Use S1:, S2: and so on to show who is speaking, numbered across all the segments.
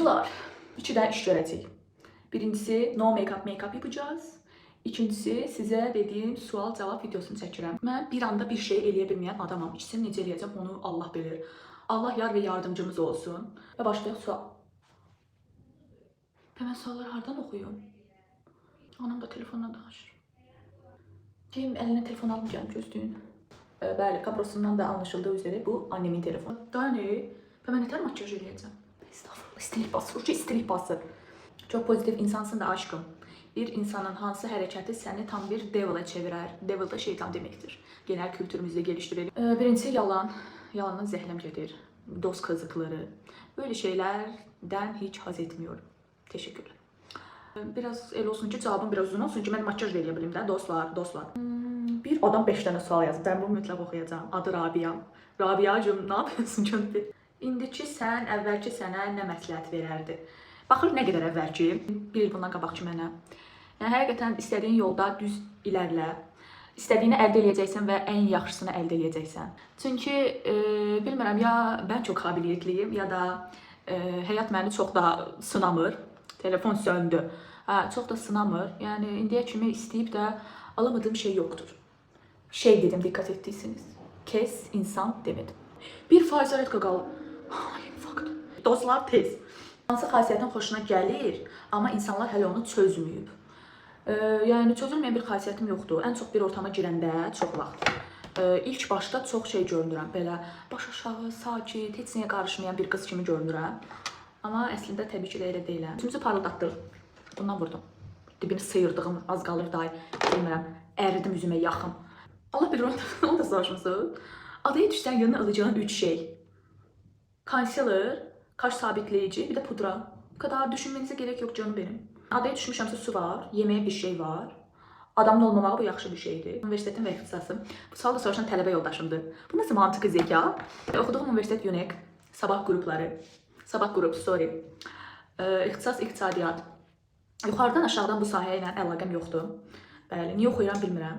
S1: Qocular, üçüdən iş görəcəyik. Birincisi, no make-up yapacağız. İkincisi, sizə dediyim sual-cavab videosunu çəkirəm. Mən bir anda bir şey eləyə bilməyən adamam. İkisini necə eləyəcəm, onu Allah bilir. Allah yar və yardımcımız olsun. Və başlayaq sual. Və mən sualları hardan oxuyum? Anam da telefonla danışır. Kim əlinə telefon almayacağım, gözləyin. Bəli, kaprosundan da anlaşıldığı üzere bu annemin telefonu. Daha ne? Və mən nətər makyaj eləyəcəm? Estağfurullah, istilik bası, Ruçu istilik bası. Çok pozitif insansın da aşkım. Bir insanın hansı hərəkəti səni tam bir devil'a çevirər. Devil da şeytan deməkdir. Genel kültürümüzdə geliştirelim. Birincisi yalan. Yalandan zəhləm gedir. Dost kazıkları. Böyle şeylerden hiç haz etmiyorum. Teşekkürler. Biraz el olsun ki cevabım biraz uzun olsun ki mən makyaj eləyə bilim də dostlar. Bir adam 5 dənə sual yazıb. Ben bunu mütləq oxuyacağım. Adı Rabia. Rabiacığım, ne yapıyorsun canım? İndiki sən əvvəlki sənə nə məsləhət verərdi? Baxır nə qədər əvvəlki, bir il bundan qabaqçı mənə. Yəni həqiqətən istədiyin yolda düz ilərlə. İstədiyini əldə edəcəksən və ən yaxşısını əldə edəcəksən. Çünki bilmirəm ya ben çok qabiliyyətliyim ya da həyat məni çox da sınamır. Telefon söndü. Çox da sınamır. Yəni indiyə kimi istəyib də alamadığım şey yoktur. Şey dedim, dikkat ettiyseniz. Kes insan demedim. Bir faizaretka qaldı. Fakt. Dostlar tez. Hansı xasiyyətin xoşuna gəlir, amma insanlar hələ onu çözməyib. Yəni çözülməyən bir xasiyyətim yoxdur. Ən çox bir ortama girəndə çox vaxt. İlk başda çox şey görünürəm. Belə baş aşağı, sakit, heç nəyə qarışmayan bir qız kimi görünürəm. Amma əslində təbii ki də elə deyiləm. Üzümüzü parıldatdıq. Bundan vurdum. Dibini sıyırdığım az qalır day. Bilmirəm, əridim üzümə yaxın. Allah bilir onu da soruşmuşsunuz. Adaya düşsən yanına alacağın 3 şey. Concealer, kaş sabitleyici, bir de pudra. Bu kadar düşünmenize gerek yok canım benim. Adaya düşmüşəmsə su var, yeməyə bir şey var. Adamın olmamağı bu yaxşı bir şeydir. Universitetin və ixtisasım. Bu sual da soruşan tələbə yoldaşımdır. Bu nasıl mantıqlı zeka? Oxuduğum universitet UNEK, sabah qrupları, sabah qrup, sorry. İxtisas iqtisadiyyat. Yuxarıdan aşağıdan bu sahəyə ilə əlaqəm yoxdur. Bəli, niyə oxuyuram bilmirəm.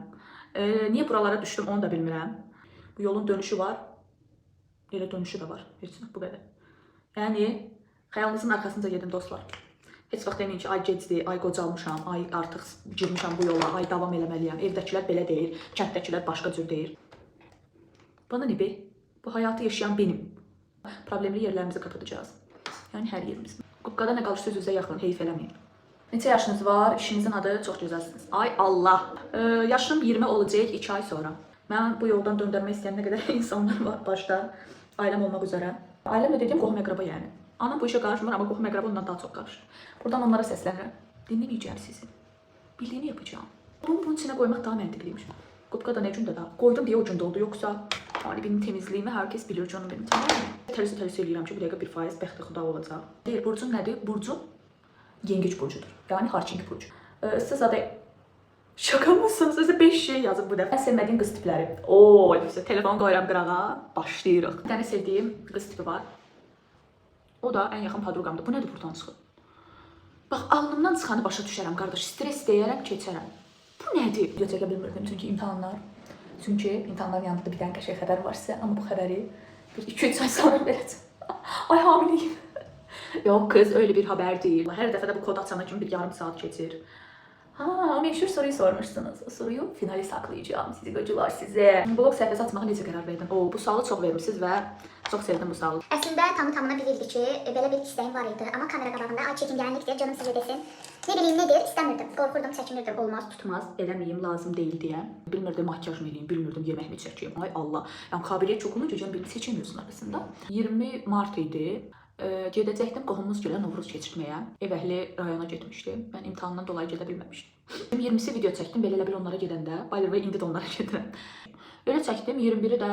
S1: Niyə buralara düşdüm onu da bilmirəm. Bu yolun dönüşü var. Elə dönüşü də var. Heç bu qədər. Yəni xəyalınızın arxasınca gedim dostlar. Heç vaxt deməyin ki, ay gecdir, ay qocalmışam, ay artıq girmişəm bu yola, ay davam eləməliyəm. Evdəkilər belə deyir, kənddəkilər başqa cür deyir. Bana ne be? Bu hayatı yaşayan benim. Problemli yerlərimizi kapatacağız. Yəni hər yerimiz. Qubqada nə qalırsa üzünüzə yaxın, heyf eləməyin. Neçə yaşınız var? İşinizin adı çox gözəlsiniz. Ay Allah. Yaşım 20 olacaq 2 ay sonra. Mən bu yoldan döndürmək istəyən nə qədər insanlar var başda. Ailəm olmaq üzərə. Ailəmlə dediyim qohum əqraba yəni. Anam bu işə qarışmır, amma qohum əqraba ondan daha çox qarışır. Buradan onlara səslənirəm. Dinləməyəcəm sizi. Bildiyini yapacağım. Bunun içine koymaq daha məntiqliymiş. Qubqa da nə gündə də. Qoydum deyə o gündə oldu. Yoxsa hani benim temizliyimi herkes bilir canım benim. Tamam mı? Tələsə eləyirəm ki, bu dəqiqə 1% bəxti xuda olacaq. Deyir, burcun nədir? Burcun yengeç burcudur. Yani harçink burcu. Siz adı şaka mısınız? Size 5 şey yazıb bu dəfə. Ən sevmədiyim qız tipləri. Oo, telefon qoyuram qırağa. Başlayırıq. Bir dənə sevdiyim qız tipi var. O da ən yaxın podruqamdır. Bu nədir buradan çıxır? Bax, alnımdan çıxanı başa düşərəm qardaş. Stres deyərəm, keçərəm. Bu nədir? Video çəkə bilmirdim çünki imtahanlar. Çünki imtahanların yanında bir dənə qəşəng xəbər var sizə. Amma bu xəbəri bir 2-3 ay sonra verəcəm. Ay hamileyim. Yok kız öyle bir haber değil. Her defada bu kod atana kimi bir yarım saat geçir. Ha, meşhur soruyu sormuşsunuz. O soruyu finale saklayacağım. Sizi qocular size. Blog səhifəsi açmağa necə qərar verdin? Bu sualı çox vermişsiniz və çox sevdim bu sualı.
S2: Əslində tamı-tamına bir ildir ki, belə bir istəyim var idi. Amma kamera qabağında ay çəkingenlikdir, canım sizə desin. Ne bileyim nedir, istəmirdim. Qorxurdum, çəkinirdim.
S1: Olmaz, tutmaz, eləməyim, lazım deyil deyə. Bilmirdim makyaj mı eləyim, bilmirdim yemək mi çəkeyim. Ay Allah. Yəni qabiliyyət çox olunca can birini seçemiyorsun arasında. 20 Mart idi. Gedəcəkdim qohumumuz gələ Novruz keçirtməyə. Ev əhli rayona getmişdim. Mən imtahandan dolayı gedə bilməmişdim. 20'si video çəkdim, belə bir onlara gedəndə. By the way, indi də onlara gedirəm. Öyle çəkdim, 21'i də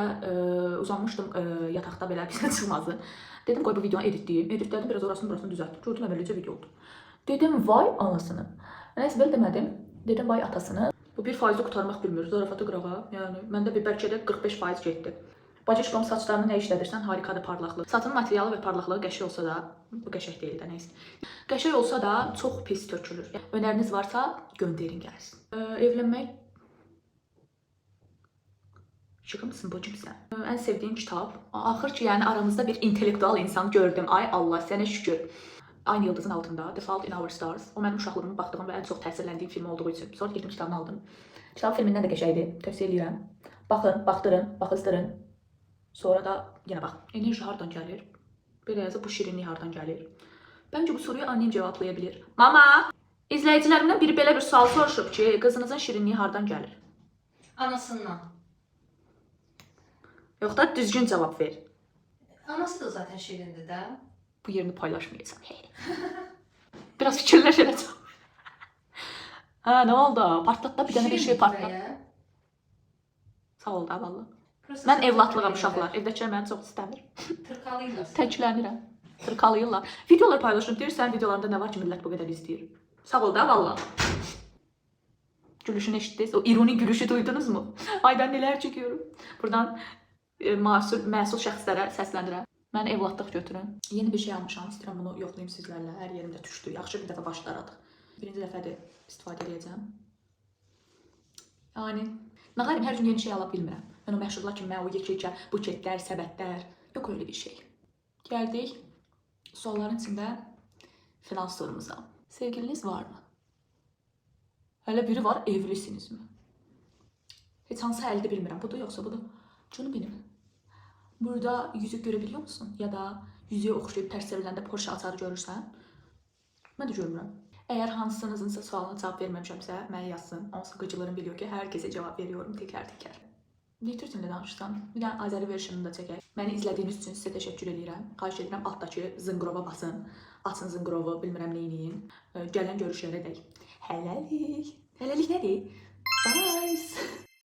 S1: uzanmışdım yataqda belə bizə çıxmazdı. Dedim qoy bu videonu editləyim. Editlədim, biraz orasını burasını düzəltdim. Gördüm əvvəlcə video oldu. Dedim vay anasını. Nəysə belə demədim. Dedim vay atasını. Bu 1% qutarmaq bilmir. Zarafatı qırağa. Yəni məndə bir bəlkə də 45% getdi. Bacışkom saçlarını nə işlədirsən harikadır parlaqlıq. Saçın materialı və parlaqlığı qəşəng olsa da, bu qəşəng deyil də nəysə. Qəşəng olsa da çox pis tökülür. Öneriniz varsa göndərin gəlsin. Evlənmək şaka mısın bacım sən? Ən sevdiyim kitab. Axır ki yəni aramızda bir intellektual insan gördüm. Ay Allah sənə şükür. Aynı yıldızın altında, The Fault in Our Stars. O mənim uşaqlığımın baxdığım və ən çox təsirləndiyim film olduğu üçün. Sonra getdim kitabını aldım. Kitab filmindən də qəşəngdir. Tövsiyə edirəm. Baxın, baxdırın, baxızdırın. Sonra da yenə bax. Enerji hardan gəlir? Belə yazıb bu şirinlik hardan gəlir? Bəncə bu soruyu annem cevablaya bilir. Mama, izləyicilərimdən biri belə bir sual soruşub ki, qızınızın şirinliyi hardan gəlir?
S3: Anasından.
S1: Yox da düzgün cavab ver.
S3: Anası da zaten şirindir də.
S1: Bu yerini paylaşmayacağım. Biraz fikirləşəcəm. Hə, nə oldu? Partlatda bir dənə bir şey partlat. Sağ ol da valla. Mən evlatlığam uşaqlar. Evdəkilər məni çox istəmir.
S3: Tırkalıyla.
S1: Təklənirəm. Tırkalıyırlar. Videolar paylaşırım. Deyirsən videolarında nə var ki millət bu qədər izləyir. Sağ ol da valla. Gülüşünü eşitdiniz. O ironi gülüşü duydunuz mu? Ay ben neler çekiyorum. Buradan məsul şəxslərə səslənirəm. Mən evladlıq götürün. Yeni bir şey almışam. İstəyirəm bunu yoxlayım sizlərlə. Hər yerimdə düşdü. Yaxşı bir dəfə başlaradıq. Birinci dəfədir istifadə edəcəm. Yəni, nə qarim hər gün yeni şey ala bilmirəm. Mən o məşhurlar kimi o yekə buketlər, səbətlər. Yox öyle bir şey. Gəldik sualların içində final sorumuza. Sevgiliniz var mı? Hələ biri var, evlisinizmi? Heç hansı əldə bilmirəm. Budur yoxsa budur? Canım benim. Burada yüzük görebiliyor musun? Ya da yüzüğe oxşayıb tərs çevriləndə Porsche açarı görürsən? Mən də görmürəm. Əgər hansınızınsa sualına cavab verməmişəmsə, mənə yazsın. Onsuz qıcılarım biliyor ki, hər kəsə cavab veriyorum təkər-təkər. Ne türkümlə danışsam? Bir dənə Azəri versiyonunu da çəkək. Məni izlədiyiniz üçün sizə təşəkkür edirəm. Xahiş edirəm altdakı zınqrova basın. Açın zınqrovu, bilmirəm neyiniyin. Gələn görüşlərə dək. Hələlik. Hələlik nədir?